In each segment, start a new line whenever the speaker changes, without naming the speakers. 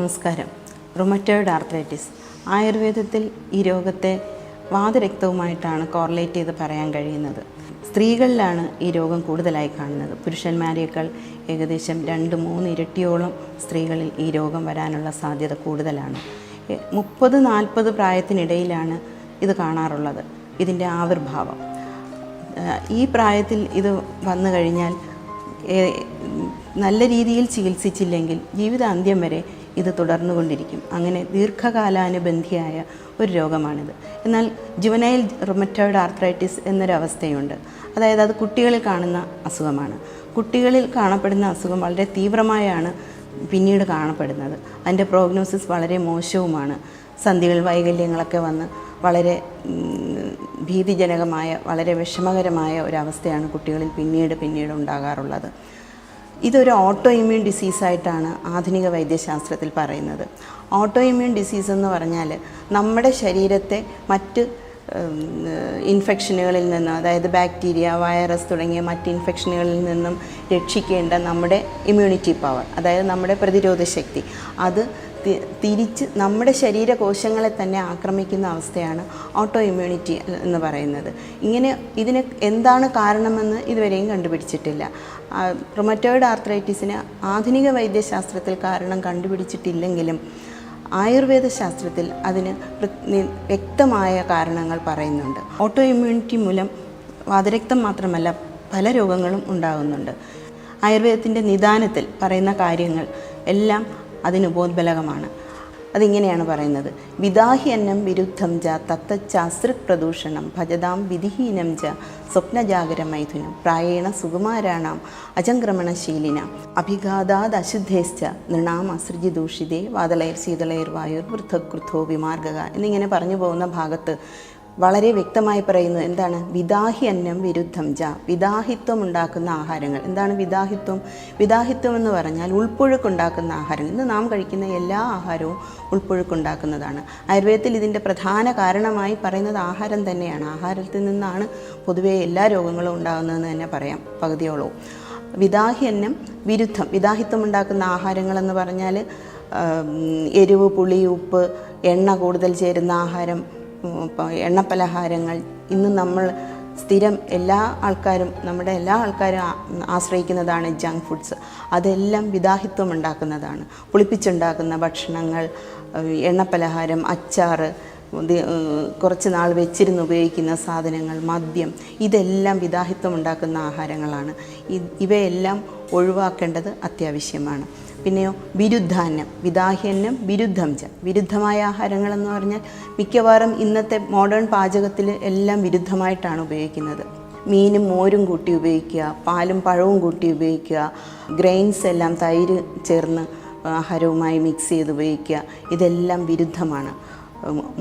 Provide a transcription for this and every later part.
നമസ്കാരം. Rheumatoid arthritis ആയുർവേദത്തിൽ ഈ രോഗത്തെ വാതരക്തവുമായിട്ടാണ് കോറിലേറ്റ് ചെയ്ത് പറയാൻ കഴിയുന്നത്. സ്ത്രീകളിലാണ് ഈ രോഗം കൂടുതലായി കാണുന്നത്. പുരുഷന്മാരേക്കാൾ ഏകദേശം 2-3 ഇരട്ടിയോളം സ്ത്രീകളിൽ ഈ രോഗം വരാനുള്ള സാധ്യത കൂടുതലാണ്. 30-40 പ്രായത്തിനിടയിലാണ് ഇത് കാണാറുള്ളത്, ഇതിൻ്റെ ആവിർഭാവം. ഈ പ്രായത്തിൽ ഇത് വന്നു കഴിഞ്ഞാൽ നല്ല രീതിയിൽ ചികിത്സിച്ചില്ലെങ്കിൽ ജീവിതാന്ത്യം വരെ ഇത് തുടർന്നുകൊണ്ടിരിക്കും. അങ്ങനെ ദീർഘകാലാനുബന്ധിയായ ഒരു രോഗമാണിത്. എന്നാൽ ജുവനൈൽ റുമറ്റോയിഡ് ആർത്രൈറ്റിസ് എന്നൊരവസ്ഥയുണ്ട്. അതായത് അത് കുട്ടികളിൽ കാണുന്ന അസുഖമാണ്. കുട്ടികളിൽ കാണപ്പെടുന്ന അസുഖം വളരെ തീവ്രമായാണ് പിന്നീട് കാണപ്പെടുന്നത്. അതിൻ്റെ പ്രോഗ്നോസിസ് വളരെ മോശവുമാണ്. സന്ധികൾ വൈകല്യങ്ങളൊക്കെ വന്ന് വളരെ ഭീതിജനകമായ വളരെ വിഷമകരമായ ഒരവസ്ഥയാണ് കുട്ടികളിൽ പിന്നീട് ഉണ്ടാകാറുള്ളത്. ഇതൊരു ഓട്ടോ ഇമ്മ്യൂൺ ഡിസീസായിട്ടാണ് ആധുനിക വൈദ്യശാസ്ത്രത്തിൽ പറയുന്നത്. ഓട്ടോ ഇമ്മ്യൂൺ ഡിസീസ് എന്ന് പറഞ്ഞാൽ നമ്മുടെ ശരീരത്തെ മറ്റ് ഇൻഫെക്ഷനുകളിൽ നിന്നും, അതായത് ബാക്ടീരിയ, വൈറസ് തുടങ്ങിയ മറ്റ് ഇൻഫെക്ഷനുകളിൽ നിന്നും രക്ഷിക്കേണ്ട നമ്മുടെ ഇമ്മ്യൂണിറ്റി പവർ, അതായത് നമ്മുടെ പ്രതിരോധ ശക്തി, അത് തിരിച്ച് നമ്മുടെ ശരീരകോശങ്ങളെ തന്നെ ആക്രമിക്കുന്ന അവസ്ഥയാണ് ഓട്ടോ ഇമ്മ്യൂണിറ്റി എന്ന് പറയുന്നത്. ഇതിന് എന്താണ് കാരണമെന്ന് ഇതുവരെയും കണ്ടുപിടിച്ചിട്ടില്ല. റുമറ്റോയിഡ് ആർത്രൈറ്റിസിന് ആധുനിക വൈദ്യശാസ്ത്രത്തിൽ കാരണം കണ്ടുപിടിച്ചിട്ടില്ലെങ്കിലും ആയുർവേദ ശാസ്ത്രത്തിൽ അതിന് വ്യക്തമായ കാരണങ്ങൾ പറയുന്നുണ്ട്. ഓട്ടോ ഇമ്മ്യൂണിറ്റി മൂലം വാതരക്തം മാത്രമല്ല പല രോഗങ്ങളും ഉണ്ടാകുന്നുണ്ട്. ആയുർവേദത്തിൻ്റെ നിദാനത്തിൽ പറയുന്ന കാര്യങ്ങൾ എല്ലാം അതിനുപോദ്ബലകമാണ്. അതിങ്ങനെയാണ് പറയുന്നത്: വിദാഹ്യന്നം വിരുദ്ധം ച തത്തച്ചാസ്തൃക് പ്രദൂഷണം ഭജതാം വിധിഹീനം ച സ്വപ്നജാഗരമൈഥുനം പ്രായേണ സുകുമാരാണാം അജംക്രമണശീലിനാം അഭിഘാതാദ് അശുദ്ധേശ്ച നൃണാം അസൃജി ദൂഷിതേ വാതളൈർ ശീതളൈർ വായുർ വൃദ്ധകൃഥോ വിമാർഗക എന്നിങ്ങനെ പറഞ്ഞു പോകുന്ന ഭാഗത്ത് വളരെ വ്യക്തമായി പറയുന്നത് എന്താണ്? വിദാഹ്യന്നം വിരുദ്ധം ച, വിദാഹിത്വം ഉണ്ടാക്കുന്ന ആഹാരങ്ങൾ. എന്താണ് വിദാഹിത്വം? വിദാഹിത്വം എന്ന് പറഞ്ഞാൽ ഉൾപ്പുഴുക്കുണ്ടാക്കുന്ന ആഹാരങ്ങൾ. ഇന്ന് നാം കഴിക്കുന്ന എല്ലാ ആഹാരവും ഉൾപ്പുഴുക്കുണ്ടാക്കുന്നതാണ്. ആയുർവേദത്തിൽ ഇതിൻ്റെ പ്രധാന കാരണമായി പറയുന്നത് ആഹാരം തന്നെയാണ്. ആഹാരത്തിൽ നിന്നാണ് പൊതുവേ എല്ലാ രോഗങ്ങളും ഉണ്ടാകുന്നതെന്ന് തന്നെ പറയാം, പകുതിയോളവും. വിദാഹ്യന്നം വിരുദ്ധം, വിദാഹിത്വം ഉണ്ടാക്കുന്ന ആഹാരങ്ങളെന്ന് പറഞ്ഞാൽ എരിവ്, പുളി, ഉപ്പ്, എണ്ണ കൂടുതൽ ചേരുന്ന ആഹാരം, എണ്ണപ്പലഹാരങ്ങൾ. ഇന്ന് നമ്മൾ സ്ഥിരം നമ്മുടെ എല്ലാ ആൾക്കാരും ആശ്രയിക്കുന്നതാണ് ജങ്ക് ഫുഡ്സ്. അതെല്ലാം വിദാഹിത്വം ഉണ്ടാക്കുന്നതാണ്. പുളിപ്പിച്ചുണ്ടാക്കുന്ന ഭക്ഷണങ്ങൾ, എണ്ണപ്പലഹാരം, അച്ചാറ്, കുറച്ച് നാൾ വെച്ചിരുന്ന് ഉപയോഗിക്കുന്ന സാധനങ്ങൾ, മദ്യം, ഇതെല്ലാം വിദാഹിത്വം ഉണ്ടാക്കുന്ന ആഹാരങ്ങളാണ്. ഇവയെല്ലാം ഒഴിവാക്കേണ്ടത് അത്യാവശ്യമാണ്. പിന്നെയോ വിരുദ്ധാന്നം, വിദാഹ്യന്നം വിരുദ്ധം ച, വിരുദ്ധമായ ആഹാരങ്ങളെന്ന് പറഞ്ഞാൽ മിക്കവാറും ഇന്നത്തെ മോഡേൺ പാചകത്തിൽ എല്ലാം വിരുദ്ധമായിട്ടാണ് ഉപയോഗിക്കുന്നത്. മീനും മോരും കൂട്ടി ഉപയോഗിക്കുക, പാലും പഴവും കൂട്ടി ഉപയോഗിക്കുക, ഗ്രെയിൻസ് എല്ലാം തൈര് ചേർന്ന് ആഹാരവുമായി മിക്സ് ചെയ്ത് ഉപയോഗിക്കുക, ഇതെല്ലാം വിരുദ്ധമാണ്.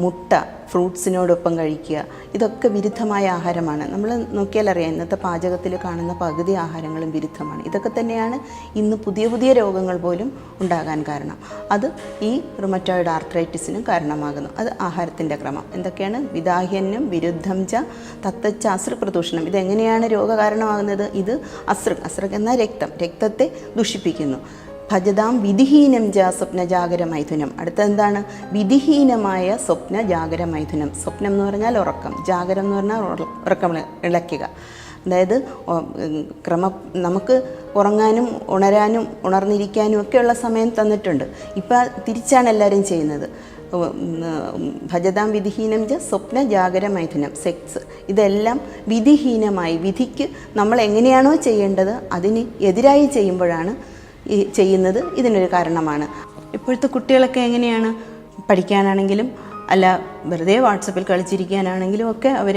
മുട്ട ഫ്രൂട്ട്സിനോടൊപ്പം കഴിക്കുക, ഇതൊക്കെ വിരുദ്ധമായ ആഹാരമാണ്. നമ്മൾ നോക്കിയാൽ അറിയാം, ഇന്നത്തെ പാചകത്തിൽ കാണുന്ന പകുതി ആഹാരങ്ങളും വിരുദ്ധമാണ്. ഇതൊക്കെ തന്നെയാണ് ഇന്ന് പുതിയ രോഗങ്ങൾ പോലും ഉണ്ടാകാൻ കാരണം. അത് ഈ റുമറ്റോയിഡ് ആർത്രൈറ്റിസിനും കാരണമാകുന്നു. അത് ആഹാരത്തിൻ്റെ ക്രമം എന്തൊക്കെയാണ്? വിദാഹ്യന്നം വിരുദ്ധം ച തത്തച്ച അസൃക് പ്രദൂഷണം. ഇതെങ്ങനെയാണ് രോഗകാരണമാകുന്നത്? ഇത് അസൃക് എന്ന രക്തത്തെ ദുഷിപ്പിക്കുന്നു. ഭജതാം വിധിഹീനം ച സ്വപ്നജാഗരമൈഥുനം. അടുത്തെന്താണ്? വിധിഹീനമായ സ്വപ്നജാഗരമൈഥുനം. സ്വപ്നം എന്ന് പറഞ്ഞാൽ ഉറക്കം, ജാഗരം എന്ന് പറഞ്ഞാൽ ഉറക്കം ഇളക്കുക. അതായത് നമുക്ക് ഉറങ്ങാനും ഉണരാനും ഉണർന്നിരിക്കാനും ഒക്കെയുള്ള സമയം തന്നിട്ടുണ്ട്. ഇപ്പം തിരിച്ചാണ് എല്ലാവരും ചെയ്യുന്നത്. ഭജതാം വിധിഹീനം ച സ്വപ്നജാഗരമൈഥുനം, സെക്സ്, ഇതെല്ലാം വിധിഹീനമായി, വിധിക്ക് നമ്മൾ എങ്ങനെയാണോ ചെയ്യേണ്ടത് അതിന് എതിരായി ചെയ്യുമ്പോഴാണ് ചെയ്യുന്നത്. ഇതിനൊരു കാരണമാണ്. ഇപ്പോഴത്തെ കുട്ടികളൊക്കെ എങ്ങനെയാണ്? പഠിക്കാനാണെങ്കിലും അല്ല വെറുതെ വാട്സപ്പിൽ കളിച്ചിരിക്കാനാണെങ്കിലും ഒക്കെ അവർ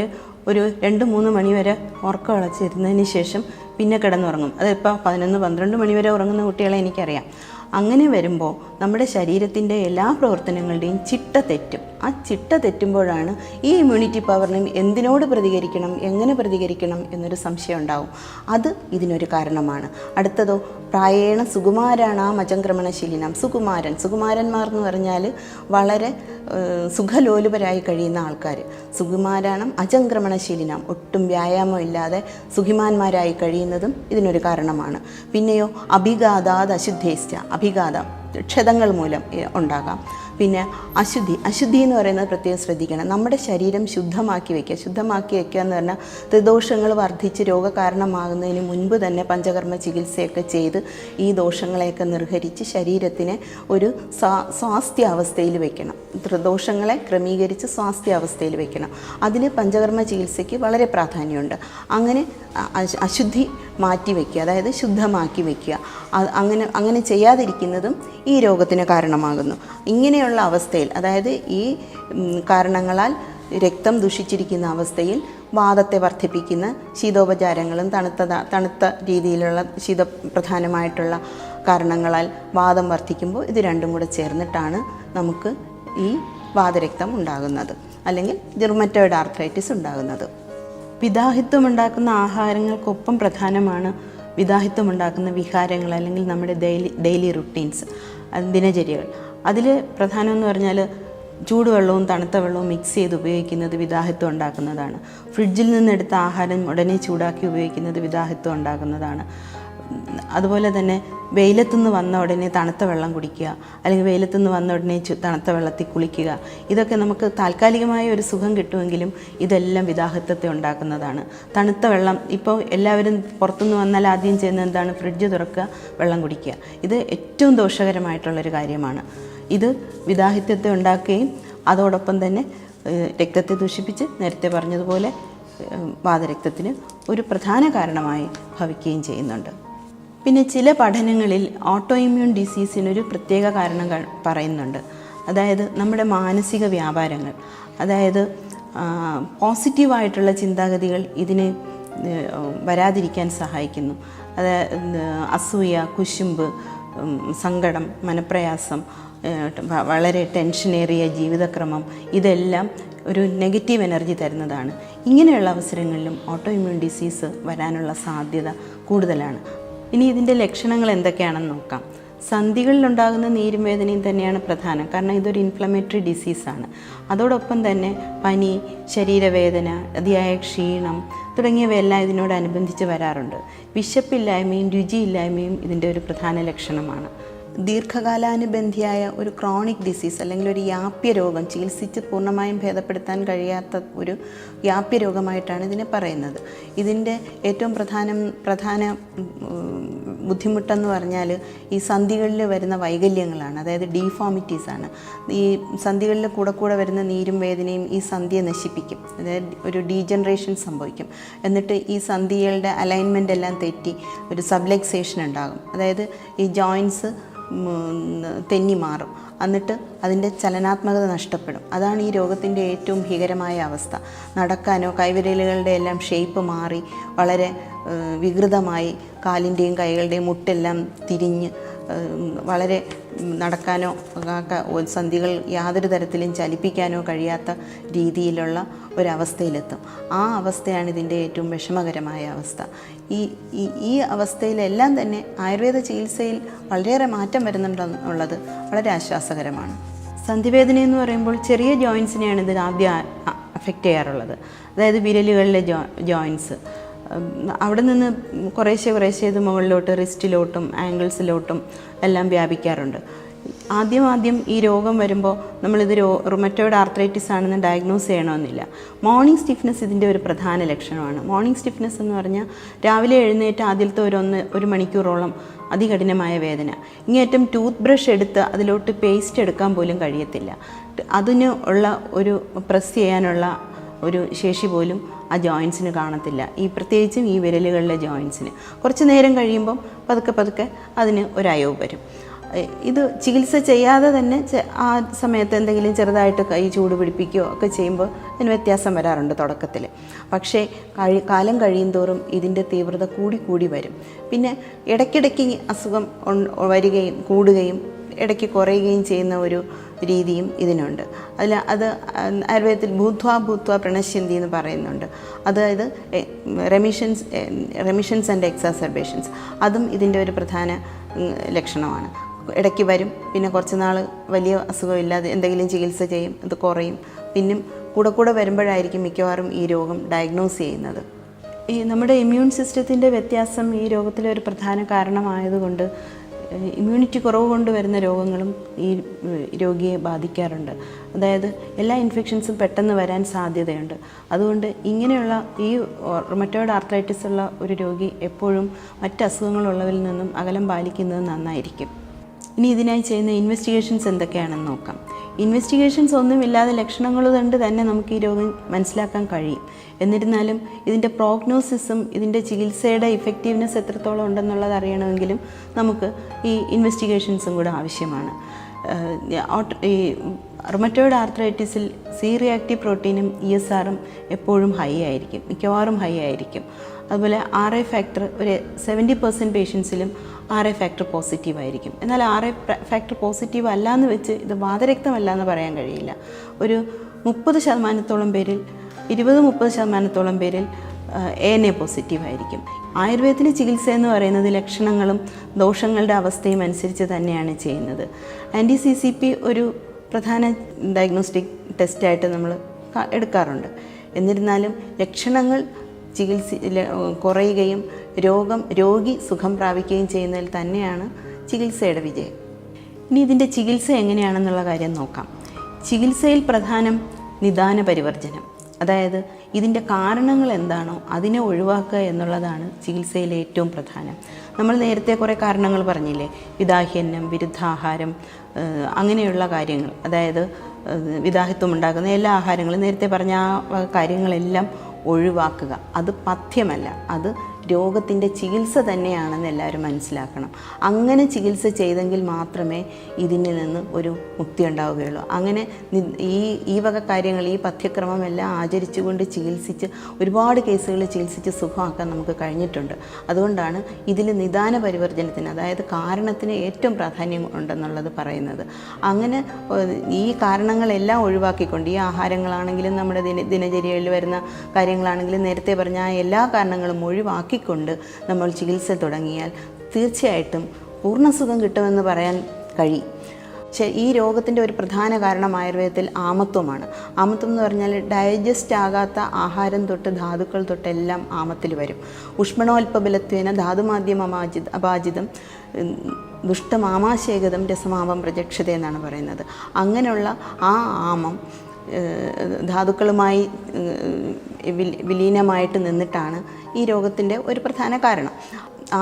ഒരു 2-3 മണി വരെ ഉറക്കം കളച്ചിരുന്നതിന് ശേഷം പിന്നെ കിടന്നുറങ്ങും. അതിപ്പോൾ 11-12 മണി വരെ ഉറങ്ങുന്ന കുട്ടികളെ എനിക്കറിയാം. അങ്ങനെ വരുമ്പോൾ നമ്മുടെ ശരീരത്തിൻ്റെ എല്ലാ പ്രവർത്തനങ്ങളുടെയും ചിട്ട തെറ്റും. ആ ചിട്ട തെറ്റുമ്പോഴാണ് ഈ ഇമ്മ്യൂണിറ്റി പവറിനും എന്തിനോട് പ്രതികരിക്കണം, എങ്ങനെ പ്രതികരിക്കണം എന്നൊരു സംശയം ഉണ്ടാവും. അത് ഇതിനൊരു കാരണമാണ്. അടുത്തതോ പ്രായേണ സുകുമാരാണാം അജംക്രമണശീലിനാം. സുകുമാരന്മാർ എന്ന് പറഞ്ഞാൽ വളരെ സുഖലോലുപരായി കഴിയുന്ന ആൾക്കാർ. സുകുമാരാണം അജംക്രമണശീലിനാം, ഒട്ടും വ്യായാമം ഇല്ലാതെ സുഖിമാന്മാരായി കഴിയുന്നതും ഇതിനൊരു കാരണമാണ്. പിന്നെയോ അഭിഘാതാദ് അശുദ്ധേശ്ച, അഭിഘാതം ക്ഷതങ്ങൾ മൂലം ഉണ്ടാകാം. പിന്നെ അശുദ്ധി എന്ന് പറയുന്നത് പ്രത്യേകം ശ്രദ്ധിക്കണം. നമ്മുടെ ശരീരം ശുദ്ധമാക്കി വയ്ക്കുക എന്ന് പറഞ്ഞാൽ ത്രിദോഷങ്ങൾ വർദ്ധിച്ച് രോഗകാരണമാകുന്നതിന് മുൻപ് തന്നെ പഞ്ചകർമ്മ ചികിത്സയൊക്കെ ചെയ്ത് ഈ ദോഷങ്ങളെയൊക്കെ നിർഹരിച്ച് ശരീരത്തിനെ ഒരു സ്വാസ്ഥ്യാവസ്ഥയിൽ വയ്ക്കണം. ത്രിദോഷങ്ങളെ ക്രമീകരിച്ച് സ്വാസ്ഥ്യാവസ്ഥയിൽ വയ്ക്കണം. അതിൽ പഞ്ചകർമ്മ ചികിത്സയ്ക്ക് വളരെ പ്രാധാന്യമുണ്ട്. അങ്ങനെ അശുദ്ധി മാറ്റി വയ്ക്കുക, അതായത് ശുദ്ധമാക്കി വയ്ക്കുക. അങ്ങനെ ചെയ്യാതിരിക്കുന്നതും ഈ രോഗത്തിന് കാരണമാകുന്നു. ഇങ്ങനെയുള്ള അവസ്ഥയിൽ, അതായത് ഈ കാരണങ്ങളാൽ രക്തം ദുഷിച്ചിരിക്കുന്ന അവസ്ഥയിൽ വാതത്തെ വർദ്ധിപ്പിക്കുന്ന ശീതോപചാരങ്ങളും തണുത്ത രീതിയിലുള്ള പ്രധാനമായിട്ടുള്ള കാരണങ്ങളാൽ വാദം വർദ്ധിക്കുമ്പോൾ ഇത് രണ്ടും കൂടെ ചേർന്നിട്ടാണ് നമുക്ക് ഈ വാതരക്തം ഉണ്ടാകുന്നത്, അല്ലെങ്കിൽ റുമറ്റോയ്ഡ് ആർത്രൈറ്റിസ് ഉണ്ടാകുന്നത്. വിദാഹിത്വം ഉണ്ടാക്കുന്ന ആഹാരങ്ങൾക്കൊപ്പം പ്രധാനമാണ് വിദാഹിത്വം ഉണ്ടാക്കുന്ന വിഹാരങ്ങൾ, അല്ലെങ്കിൽ നമ്മുടെ ഡെയിലി റുട്ടീൻസ്, ദിനചര്യകൾ. അതിൽ പ്രധാനമെന്ന് പറഞ്ഞാൽ ചൂടുവെള്ളവും തണുത്ത വെള്ളവും മിക്സ് ചെയ്ത് ഉപയോഗിക്കുന്നത് വിദാഹിത്വം ഉണ്ടാക്കുന്നതാണ്. ഫ്രിഡ്ജിൽ നിന്നെടുത്ത ആഹാരം ഉടനെ ചൂടാക്കി ഉപയോഗിക്കുന്നത് വിദാഹിത്വം ഉണ്ടാക്കുന്നതാണ്. അതുപോലെ തന്നെ വെയിലത്തുനിന്ന് വന്ന ഉടനെ തണുത്ത വെള്ളം കുടിക്കുക, അല്ലെങ്കിൽ വെയിലത്തുനിന്ന് വന്ന ഉടനെ തണുത്ത വെള്ളത്തിൽ കുളിക്കുക. ഇതൊക്കെ നമുക്ക് താൽക്കാലികമായ ഒരു സുഖം കിട്ടുമെങ്കിലും ഇതെല്ലാം വിദാഹിത്വത്തെ ഉണ്ടാക്കുന്നതാണ്. തണുത്ത വെള്ളം, ഇപ്പോൾ എല്ലാവരും പുറത്തുനിന്ന് വന്നാൽ ആദ്യം ചെയ്യുന്നത് എന്താണ്? ഫ്രിഡ്ജ് തുറക്കുക, വെള്ളം കുടിക്കുക. ഇത് ഏറ്റവും ദോഷകരമായിട്ടുള്ളൊരു കാര്യമാണ്. ഇത് വിദാഹിത്വത്തെ ഉണ്ടാക്കുകയും അതോടൊപ്പം തന്നെ രക്തത്തെ ദൂഷിപ്പിച്ച് നേരത്തെ പറഞ്ഞതുപോലെ വാതരക്തത്തിന് ഒരു പ്രധാന കാരണമായി ഭവിക്കുകയും ചെയ്യുന്നുണ്ട്. പിന്നെ ചില പഠനങ്ങളിൽ ഓട്ടോ ഇമ്മ്യൂൺ ഡിസീസിനൊരു പ്രത്യേക കാരണം പറയുന്നുണ്ട്. അതായത് നമ്മുടെ മാനസിക വ്യാപാരങ്ങൾ, അതായത് പോസിറ്റീവായിട്ടുള്ള ചിന്താഗതികൾ ഇതിനെ വരാതിരിക്കാൻ സഹായിക്കുന്നു. അതായത് അസൂയ, കുശുമ്പ്, സങ്കടം, മനപ്രയാസം, വളരെ ടെൻഷനേറിയ ജീവിതക്രമം, ഇതെല്ലാം ഒരു നെഗറ്റീവ് എനർജി തരുന്നതാണ്. ഇങ്ങനെയുള്ള അവസരങ്ങളിലും ഓട്ടോ ഇമ്മ്യൂൺ ഡിസീസ് വരാനുള്ള സാധ്യത കൂടുതലാണ്. ഇനി ഇതിൻ്റെ ലക്ഷണങ്ങൾ എന്തൊക്കെയാണെന്ന് നോക്കാം. സന്ധികളിലുണ്ടാകുന്ന നീരും വേദനയും തന്നെയാണ് പ്രധാനം, കാരണം ഇതൊരു ഇൻഫ്ലമേറ്ററി ഡിസീസാണ്. അതോടൊപ്പം തന്നെ പനി, ശരീരവേദന, അതിയായ ക്ഷീണം തുടങ്ങിയവയെല്ലാം ഇതിനോടനുബന്ധിച്ച് വരാറുണ്ട്. വിശപ്പില്ലായ്മയും രുചിയില്ലായ്മയും ഇതിൻ്റെ ഒരു പ്രധാന ലക്ഷണമാണ്. ദീർഘകാലാനുബന്ധിയായ ഒരു ക്രോണിക് ഡിസീസ്, അല്ലെങ്കിൽ ഒരു യാപ്യ രോഗം, ചികിത്സിച്ച് പൂർണ്ണമായും ഭേദപ്പെടുത്താൻ കഴിയാത്ത ഒരു യാപ്യ രോഗമായിട്ടാണ് ഇതിനെ പറയുന്നത്. ഇതിൻ്റെ ഏറ്റവും പ്രധാന ബുദ്ധിമുട്ടെന്ന് പറഞ്ഞാൽ ഈ സന്ധികളിൽ വരുന്ന വൈകല്യങ്ങളാണ്, അതായത് ഡീഫോമിറ്റീസാണ്. ഈ സന്ധികളിൽ കൂടെ വരുന്ന നീരും വേദനയും ഈ സന്ധിയെ നശിപ്പിക്കും, അതായത് ഒരു ഡീജനറേഷൻ സംഭവിക്കും. എന്നിട്ട് ഈ സന്ധികളുടെ അലൈൻമെൻ്റ് എല്ലാം തെറ്റി ഒരു സബ്ലക്സേഷൻ ഉണ്ടാകും, അതായത് ഈ ജോയിൻസ് തെന്നി മാറും. എന്നിട്ട് അതിൻ്റെ ചലനാത്മകത നഷ്ടപ്പെടും. അതാണ് ഈ രോഗത്തിൻ്റെ ഏറ്റവും ഭീകരമായ അവസ്ഥ. നടക്കാനോ കൈവിരലുകളുടെ എല്ലാം ഷേപ്പ് മാറി വളരെ വികൃതമായി കാലിൻ്റെയും കൈകളുടെയും മുട്ടെല്ലാം തിരിഞ്ഞ് വളരെ നടക്കാനോ സന്ധികൾ യാതൊരു തരത്തിലും ചലിപ്പിക്കാനോ കഴിയാത്ത രീതിയിലുള്ള ഒരവസ്ഥയിലെത്തും. ആ അവസ്ഥയാണ് ഇതിൻ്റെ ഏറ്റവും വിഷമകരമായ അവസ്ഥ. ഈ അവസ്ഥയിലെല്ലാം തന്നെ ആയുർവേദ ചികിത്സയിൽ വളരെയേറെ മാറ്റം വരുന്നുണ്ടെന്നുള്ളത് വളരെ ആശ്വാസകരമാണ്. സന്ധിവേദന എന്ന് പറയുമ്പോൾ ചെറിയ ജോയിൻസിനെയാണ് ഇത് ആദ്യം അഫക്റ്റ് ചെയ്യാറുള്ളത്, അതായത് വിരലുകളിലെ ജോയിൻസ്. അവിടെ നിന്ന് കുറേശ്ശെ ഇത് മുകളിലോട്ട് റിസ്റ്റിലോട്ടും ആംഗിൾസിലോട്ടും എല്ലാം വ്യാപിക്കാറുണ്ട്. ആദ്യം ഈ രോഗം വരുമ്പോൾ നമ്മളിത് റുമറ്റോയ്ഡ് ആർത്രൈറ്റിസ് ആണെന്ന് ഡയഗ്നോസ് ചെയ്യണമെന്നില്ല. മോർണിംഗ് സ്റ്റിഫ്നെസ് ഇതിൻ്റെ ഒരു പ്രധാന ലക്ഷണമാണ്. മോർണിംഗ് സ്റ്റിഫ്നെസ് എന്ന് പറഞ്ഞാൽ രാവിലെ എഴുന്നേറ്റ് ആദ്യത്തെ ഒരു മണിക്കൂറോളം അതികഠിനമായ വേദന. ഇങ്ങേറ്റം ടൂത്ത് ബ്രഷ് എടുത്ത് അതിലോട്ട് പേസ്റ്റ് എടുക്കാൻ പോലും കഴിയത്തില്ല. അതിന് ഉള്ള ഒരു പ്രസ് ചെയ്യാനുള്ള ഒരു ശേഷി പോലും ആ ജോയിൻസിന് കാണത്തില്ല, പ്രത്യേകിച്ചും ഈ വിരലുകളിലെ ജോയിൻസിന്. കുറച്ച് നേരം കഴിയുമ്പം പതുക്കെ അതിന് ഒരയവ് വരും. ഇത് ചികിത്സ ചെയ്യാതെ തന്നെ ആ സമയത്ത് എന്തെങ്കിലും ചെറുതായിട്ട് കൈ ചൂട് പിടിപ്പിക്കുകയോ ഒക്കെ ചെയ്യുമ്പോൾ അതിന് വ്യത്യാസം വരാറുണ്ട് തുടക്കത്തിൽ. പക്ഷേ കാലം കഴിയും തോറും ഇതിൻ്റെ തീവ്രത കൂടി വരും. പിന്നെ ഇടയ്ക്കിടയ്ക്ക് അസുഖം വരികയും കൂടുകയും ഇടയ്ക്ക് കുറയുകയും ചെയ്യുന്ന ഒരു രീതിയും ഇതിനുണ്ട്. അത് ആയുർവേദത്തിൽ ഭൂത്വ പ്രണശ്യന്തി എന്ന് പറയുന്നുണ്ട്. അതായത് റെമിഷൻസ് ആൻഡ് എക്സാസർബേഷൻസ്, അതും ഇതിൻ്റെ ഒരു പ്രധാന ലക്ഷണമാണ്. ഇടയ്ക്ക് വരും, പിന്നെ കുറച്ച് നാൾ വലിയ അസുഖമില്ലാതെ എന്തെങ്കിലും ചികിത്സ ചെയ്യും, അത് കുറയും. പിന്നെ കൂടെ വരുമ്പോഴായിരിക്കും മിക്കവാറും ഈ രോഗം ഡയഗ്നോസ് ചെയ്യുന്നത്. നമ്മുടെ ഇമ്മ്യൂൺ സിസ്റ്റത്തിൻ്റെ വ്യത്യാസം ഈ രോഗത്തിലെ ഒരു പ്രധാന കാരണമായതുകൊണ്ട് ഇമ്മ്യൂണിറ്റി കുറവ് കൊണ്ട് വരുന്ന രോഗങ്ങളും ഈ രോഗിയെ ബാധിക്കാറുണ്ട്. അതായത് എല്ലാ ഇൻഫെക്ഷൻസും പെട്ടെന്ന് വരാൻ സാധ്യതയുണ്ട്. അതുകൊണ്ട് ഇങ്ങനെയുള്ള ഈ റുമറ്റോയ്ഡ് ആർത്രൈറ്റിസ് ഉള്ള ഒരു രോഗി എപ്പോഴും മറ്റ് അസുഖങ്ങളുള്ളവരിൽ നിന്നും അകലം പാലിക്കുന്നത് നന്നായിരിക്കും. ഇനി ഇതിനായി ചെയ്യുന്ന ഇൻവെസ്റ്റിഗേഷൻസ് എന്തൊക്കെയാണെന്ന് നോക്കാം. ഇൻവെസ്റ്റിഗേഷൻസ് ഒന്നുമില്ലാതെ ലക്ഷണങ്ങൾ കൊണ്ട് തന്നെ നമുക്ക് ഈ രോഗം മനസ്സിലാക്കാൻ കഴിയും. എന്നിരുന്നാലും ഇതിൻ്റെ പ്രോഗ്നോസിസും ഇതിൻ്റെ ചികിത്സയുടെ ഇഫക്റ്റീവ്നെസ് എത്രത്തോളം ഉണ്ടെന്നുള്ളത് അറിയണമെങ്കിലും നമുക്ക് ഈ ഇൻവെസ്റ്റിഗേഷൻസും കൂടെ ആവശ്യമാണ്. ഈ റുമറ്റോയ്ഡ് ആർത്രൈറ്റിസിൽ സി റിയാക്റ്റീവ് പ്രോട്ടീനും ESRും എപ്പോഴും ഹൈ ആയിരിക്കും, മിക്കവാറും ഹൈ ആയിരിക്കും. അതുപോലെ RA ഫാക്ടർ ഒരു 70% പേഷ്യൻസിലും RA ഫാക്ടർ പോസിറ്റീവ് ആയിരിക്കും. എന്നാൽ RA ഫാക്ടർ പോസിറ്റീവ് അല്ലാന്ന് വെച്ച് ഇത് വാതരക്തമല്ല എന്ന് പറയാൻ കഴിയില്ല. ഒരു 30% പേരിൽ 20-30% പേരിൽ ANA പോസിറ്റീവ് ആയിരിക്കും. ആയുർവേദത്തിലെ ചികിത്സ എന്ന് പറയുന്നത് ലക്ഷണങ്ങളും ദോഷങ്ങളുടെ അവസ്ഥയും അനുസരിച്ച് തന്നെയാണ് ചെയ്യുന്നത്. ANTI-CCP ഒരു പ്രധാന ഡയഗ്നോസ്റ്റിക് ടെസ്റ്റായിട്ട് നമ്മൾ എടുക്കാറുണ്ട്. എന്നിരുന്നാലും ലക്ഷണങ്ങൾ കുറയുകയും രോഗി സുഖം പ്രാപിക്കുകയും ചെയ്യുന്നതിൽ തന്നെയാണ് ചികിത്സയുടെ വിജയം. ഇനി ഇതിൻ്റെ ചികിത്സ എങ്ങനെയാണെന്നുള്ള കാര്യം നോക്കാം. ചികിത്സയിൽ പ്രധാനം നിദാന പരിവർജനം, അതായത് ഇതിൻ്റെ കാരണങ്ങൾ എന്താണോ അതിനെ ഒഴിവാക്കുക എന്നുള്ളതാണ് ചികിത്സയിലെ ഏറ്റവും പ്രധാനം. നമ്മൾ നേരത്തെ കുറേ കാരണങ്ങൾ പറഞ്ഞില്ലേ, വിദാഹ്യന്നം, വിരുദ്ധാഹാരം, അങ്ങനെയുള്ള കാര്യങ്ങൾ, അതായത് വിദാഹിത്വം ഉണ്ടാക്കുന്ന എല്ലാ ആഹാരങ്ങളും നേരത്തെ പറഞ്ഞ ആ കാര്യങ്ങളെല്ലാം ഒഴിവാക്കുക. അത് പഥ്യമല്ല, അത് രോഗത്തിൻ്റെ ചികിത്സ തന്നെയാണെന്ന് എല്ലാവരും മനസ്സിലാക്കണം. അങ്ങനെ ചികിത്സ ചെയ്തെങ്കിൽ മാത്രമേ ഇതിൽ നിന്ന് ഒരു മുക്തി ഉണ്ടാവുകയുള്ളൂ. അങ്ങനെ ഈ വക കാര്യങ്ങൾ, ഈ പഥ്യക്രമം എല്ലാം ആചരിച്ചുകൊണ്ട് ചികിത്സിച്ച് ഒരുപാട് കേസുകൾ ചികിത്സിച്ച് സുഖമാക്കാൻ നമുക്ക് കഴിഞ്ഞിട്ടുണ്ട്. അതുകൊണ്ടാണ് ഇതിൽ നിദാന പരിവർജനത്തിന്, അതായത് കാരണത്തിന് ഏറ്റവും പ്രാധാന്യം ഉണ്ടെന്നുള്ളത് പറയുന്നത്. അങ്ങനെ ഈ കാരണങ്ങളെല്ലാം ഒഴിവാക്കിക്കൊണ്ട്, ഈ ആഹാരങ്ങളാണെങ്കിലും നമ്മുടെ ദിനചര്യയിൽ വരുന്ന കാര്യങ്ങളാണെങ്കിലും നേരത്തെ പറഞ്ഞ എല്ലാ കാരണങ്ങളും ഒഴിവാക്കി കൊണ്ട് നമ്മൾ ചികിത്സ തുടങ്ങിയാൽ തീർച്ചയായിട്ടും പൂർണ്ണസുഖം കിട്ടുമെന്ന് പറയാൻ കഴിയും. ഈ രോഗത്തിൻ്റെ ഒരു പ്രധാന കാരണം ആയുർവേദത്തിൽ ആമത്വമാണ്. ആമത്വം എന്ന് പറഞ്ഞാൽ ഡൈജസ്റ്റ് ആകാത്ത ആഹാരം തൊട്ട് ധാതുക്കൾ തൊട്ടെല്ലാം ആമത്തിൽ വരും. ഉഷ്മണോൽപബലത്വേന ധാതുമാദ്യം അപാജിതം ദുഷ്ടമാമാശേകതം രസമാപം പ്രചക്ഷത എന്നാണ് പറയുന്നത്. അങ്ങനെയുള്ള ആ ആമം ധാതുക്കളുമായി വിലീനമായിട്ട് നിന്നിട്ടാണ് ഈ രോഗത്തിൻ്റെ ഒരു പ്രധാന കാരണം.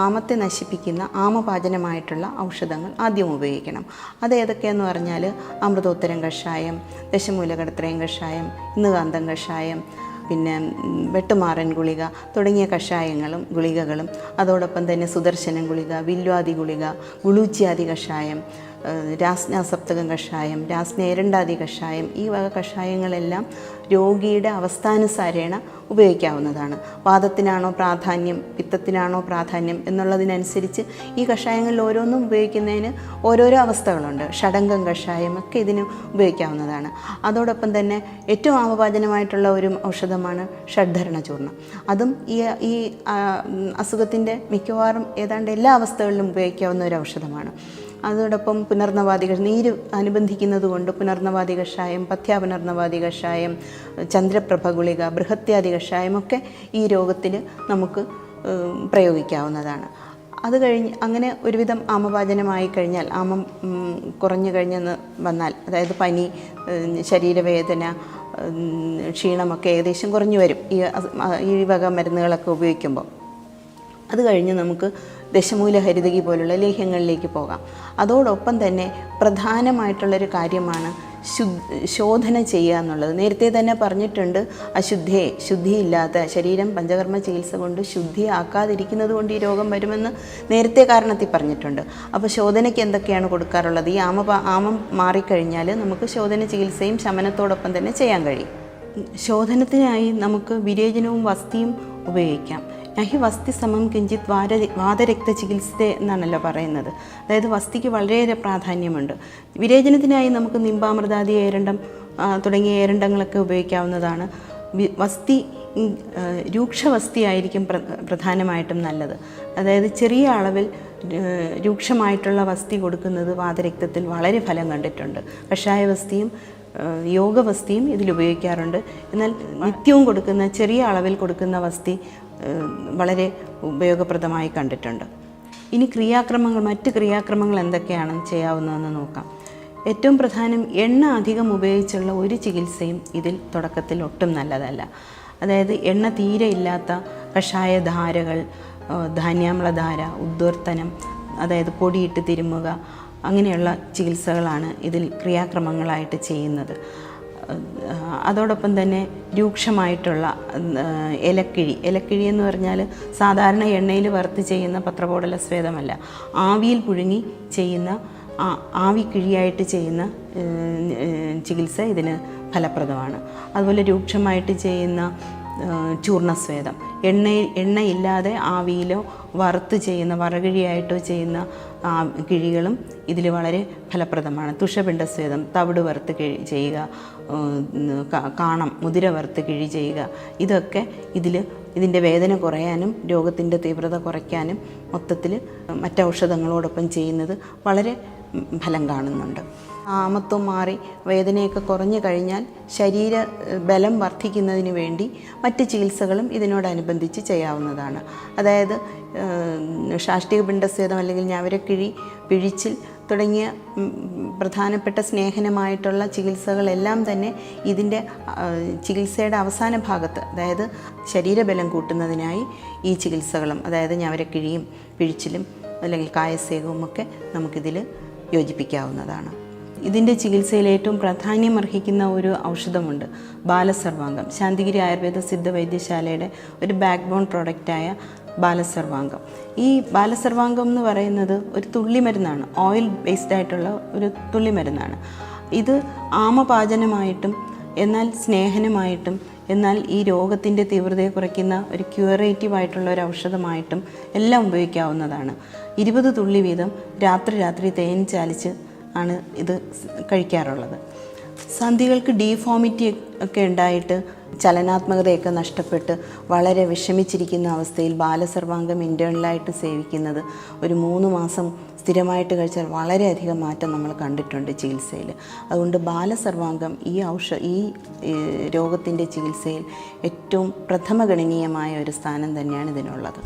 ആമത്തെ നശിപ്പിക്കുന്ന ആമപാചനമായിട്ടുള്ള ഔഷധങ്ങൾ ആദ്യം ഉപയോഗിക്കണം. അത് ഏതൊക്കെയെന്ന് പറഞ്ഞാൽ അമൃതോത്തരം കഷായം, ദശമൂലകടത്രയം കഷായം, ഇന്നുകാന്തം കഷായം, പിന്നെ വെട്ടുമാറൻ ഗുളിക തുടങ്ങിയ ഗുളികകളും അതോടൊപ്പം തന്നെ സുദർശനം ഗുളിക, വില്വാദി ഗുളിക, ഗുളൂച്യാദി കഷായം, രാസ്നാസപ്തകം കഷായം, രാസ്നേരണ്ടാദി കഷായം, ഈ വക കഷായങ്ങളെല്ലാം രോഗിയുടെ അവസ്ഥാനുസാരേണ ഉപയോഗിക്കാവുന്നതാണ്. വാദത്തിനാണോ പ്രാധാന്യം, പിത്തത്തിനാണോ പ്രാധാന്യം എന്നുള്ളതിനനുസരിച്ച് ഈ കഷായങ്ങളിൽ ഓരോന്നും ഉപയോഗിക്കുന്നതിന് ഓരോരോ അവസ്ഥകളുണ്ട്. ഷഡംഗം കഷായം ഒക്കെ ഇതിന് ഉപയോഗിക്കാവുന്നതാണ്. അതോടൊപ്പം തന്നെ ഏറ്റവും ആമപാചനമായിട്ടുള്ള ഒരു ഔഷധമാണ് ഷഡ്ധരണ ചൂർണം. അതും ഈ അസുഖത്തിൻ്റെ മിക്കവാറും ഏതാണ്ട് എല്ലാ അവസ്ഥകളിലും ഉപയോഗിക്കാവുന്ന ഒരു ഔഷധമാണ്. അതോടൊപ്പം പുനർനവാദി നീര് അനുബന്ധിക്കുന്നത് കൊണ്ട് പുനർനവാദി കഷായം, പഥ്യാപുനർനവാദി കഷായം, ചന്ദ്രപ്രഭ ഗുളിക, ബൃഹത്യാദി കഷായമൊക്കെ ഈ രോഗത്തിന് നമുക്ക് പ്രയോഗിക്കാവുന്നതാണ്. അത് കഴിഞ്ഞ് അങ്ങനെ ഒരുവിധം ആമപാചനമായി കഴിഞ്ഞാൽ, ആമം കുറഞ്ഞു കഴിഞ്ഞെന്ന് വന്നാൽ, അതായത് പനി, ശരീരവേദന, ക്ഷീണമൊക്കെ ഏകദേശം കുറഞ്ഞു വരും ഈ വക മരുന്നുകളൊക്കെ ഉപയോഗിക്കുമ്പോൾ. അത് കഴിഞ്ഞ് നമുക്ക് ദശമൂല ഹരിതകി പോലുള്ള ലേഹ്യങ്ങളിലേക്ക് പോകാം. അതോടൊപ്പം തന്നെ പ്രധാനമായിട്ടുള്ളൊരു കാര്യമാണ് ശോധന ചെയ്യുക എന്നുള്ളത്. നേരത്തെ തന്നെ പറഞ്ഞിട്ടുണ്ട്, ശുദ്ധിയില്ലാത്ത ശരീരം പഞ്ചകർമ്മ ചികിത്സ കൊണ്ട് ശുദ്ധിയാക്കാതിരിക്കുന്നത് കൊണ്ട് ഈ രോഗം വരുമെന്ന് നേരത്തെ കാരണത്തിൽ പറഞ്ഞിട്ടുണ്ട്. അപ്പോൾ ശോധനയ്ക്ക് എന്തൊക്കെയാണ് കൊടുക്കാറുള്ളത്? ഈ ആമം മാറിക്കഴിഞ്ഞാൽ നമുക്ക് ശോധന ചികിത്സയും ശമനത്തോടൊപ്പം തന്നെ ചെയ്യാൻ കഴിയും. ശോധനത്തിനായി നമുക്ക് വിരേചനവും വസ്തിയും ഉപയോഗിക്കാം. നഹി വസ്തി സമം കിഞ്ചിത് വാതരക്ത ചികിത്സ എന്നാണല്ലോ പറയുന്നത്. അതായത് വസ്തിക്ക് വളരെയേറെ പ്രാധാന്യമുണ്ട്. വിരേചനത്തിനായി നമുക്ക് നിമ്പാമൃതാദി ഏരണ്ടം തുടങ്ങിയ ഏരണ്ടങ്ങളൊക്കെ ഉപയോഗിക്കാവുന്നതാണ്. വസ്തി രൂക്ഷവസ്തിയായിരിക്കും പ്രധാനമായിട്ടും നല്ലത്. അതായത് ചെറിയ അളവിൽ രൂക്ഷമായിട്ടുള്ള വസ്തി കൊടുക്കുന്നത് വാതരക്തത്തിൽ വളരെ ഫലം കണ്ടിട്ടുണ്ട്. കഷായവസ്തിയും യോഗവസ്തിയും ഇതിലുപയോഗിക്കാറുണ്ട്. എന്നാൽ നിത്യവും കൊടുക്കുന്ന ചെറിയ അളവിൽ കൊടുക്കുന്ന വസ്തി വളരെ ഉപയോഗപ്രദമായി കണ്ടിട്ടുണ്ട്. ഇനി മറ്റ് ക്രിയാക്രമങ്ങൾ എന്തൊക്കെയാണെന്ന് ചെയ്യാവുന്നതെന്ന് നോക്കാം. ഏറ്റവും പ്രധാനം, എണ്ണ അധികം ഉപയോഗിച്ചുള്ള ഒരു ചികിത്സയും ഇതിൽ തുടക്കത്തിൽ ഒട്ടും നല്ലതല്ല. അതായത് എണ്ണ തീരെ ഇല്ലാത്ത കഷായ ധാരകൾ, ധാന്യാമ്ലധാര, ഉദ്വർത്തനം, അതായത് പൊടിയിട്ട് തിരുമുക, അങ്ങനെയുള്ള ചികിത്സകളാണ് ഇതിൽ ക്രിയാക്രമങ്ങളായിട്ട് ചെയ്യുന്നത്. അതോടൊപ്പം തന്നെ രൂക്ഷമായിട്ടുള്ള ഇലക്കിഴി എന്ന് പറഞ്ഞാൽ സാധാരണ എണ്ണയിൽ വറുത്ത് ചെയ്യുന്ന പത്രപോടല സ്വേദമല്ല, ആവിയിൽ പുഴുങ്ങി ചെയ്യുന്ന ആവിക്കിഴിയായിട്ട് ചെയ്യുന്ന ചികിത്സ ഇതിന് ഫലപ്രദമാണ്. അതുപോലെ രൂക്ഷമായിട്ട് ചെയ്യുന്ന ചൂർണസ്വേദം, എണ്ണയില്ലാതെ ആവിയിലോ വറുത്ത് ചെയ്യുന്ന വറകിഴിയായിട്ടോ ചെയ്യുന്ന കിഴികളും ഇതിൽ വളരെ ഫലപ്രദമാണ്. തുഷപിണ്ഡസ്വേദം, തവിട് വറുത്ത് ചെയ്യുക, കാണം, മുതിര വറുത്ത് കിഴി ചെയ്യുക, ഇതൊക്കെ ഇതിൻ്റെ വേദന കുറയാനും രോഗത്തിൻ്റെ തീവ്രത കുറയ്ക്കാനും മൊത്തത്തിൽ മറ്റൗഷധങ്ങളോടൊപ്പം ചെയ്യുന്നത് വളരെ ഫലം കാണുന്നുണ്ട്. ആമത്വം മാറി വേദനയൊക്കെ കുറഞ്ഞു കഴിഞ്ഞാൽ ശരീര ബലം വർദ്ധിക്കുന്നതിന് വേണ്ടി മറ്റ് ചികിത്സകളും ഇതിനോടനുബന്ധിച്ച് ചെയ്യാവുന്നതാണ്. അതായത് ശാഷ്ടിക പിണ്ഡസ്വേദം അല്ലെങ്കിൽ ഞവരക്കിഴി, പിഴിച്ചിൽ തുടങ്ങിയ പ്രധാനപ്പെട്ട സ്നേഹനമായിട്ടുള്ള ചികിത്സകളെല്ലാം തന്നെ ഇതിൻ്റെ ചികിത്സയുടെ അവസാന ഭാഗത്ത്, അതായത് ശരീരബലം കൂട്ടുന്നതിനായി ഈ ചികിത്സകളും, അതായത് ഞവരക്കിഴിയും പിഴിച്ചിലും അല്ലെങ്കിൽ കായസേകവും ഒക്കെ നമുക്കിതിൽ യോജിപ്പിക്കാവുന്നതാണ്. ഇതിൻ്റെ ചികിത്സയിൽ ഏറ്റവും പ്രാധാന്യമർഹിക്കുന്ന ഒരു ഔഷധമുണ്ട്, ബാലസർവാംഗം. ശാന്തിഗിരി ആയുർവേദ സിദ്ധ വൈദ്യശാലയുടെ ഒരു ബാക്ക് ബോൺ പ്രോഡക്റ്റായ ബാലസർവാംഗം. ഈ ബാലസർവാംഗം എന്ന് പറയുന്നത് ഒരു തുള്ളിമരുന്നാണ്, ഓയിൽ ബേസ്ഡ് ആയിട്ടുള്ള ഒരു തുള്ളിമരുന്നാണ്. ഇത് ആമപാചനമായിട്ടും എന്നാൽ സ്നേഹനമായിട്ടും എന്നാൽ ഈ രോഗത്തിൻ്റെ തീവ്രതയെ കുറയ്ക്കുന്ന ഒരു ക്യൂറേറ്റീവ് ആയിട്ടുള്ള ഒരു ഔഷധമായിട്ടും എല്ലാം ഉപയോഗിക്കാവുന്നതാണ്. 20 തുള്ളി വീതം രാത്രി തേൻ ചാലിച്ച് ആണ് ഇത് കഴിക്കാറുള്ളത്. സന്ധികൾക്ക് ഡീഫോമിറ്റി ഒക്കെ ഉണ്ടായിട്ട് ചലനാത്മകതയൊക്കെ നഷ്ടപ്പെട്ട് വളരെ വിഷമിച്ചിരിക്കുന്ന അവസ്ഥയിൽ ബാലസർവാംഗം ഇൻറ്റേർണലായിട്ട് സേവിക്കുന്നത് ഒരു 3 മാസം സ്ഥിരമായിട്ട് കഴിച്ചാൽ വളരെയധികം മാറ്റം നമ്മൾ കണ്ടിട്ടുണ്ട് ചികിത്സയിൽ. അതുകൊണ്ട് ബാലസർവാംഗം ഈ രോഗത്തിൻ്റെ ചികിത്സയിൽ ഏറ്റവും പ്രഥമഗണനീയമായ ഒരു സ്ഥാനം തന്നെയാണ് ഇതിനുള്ളത്.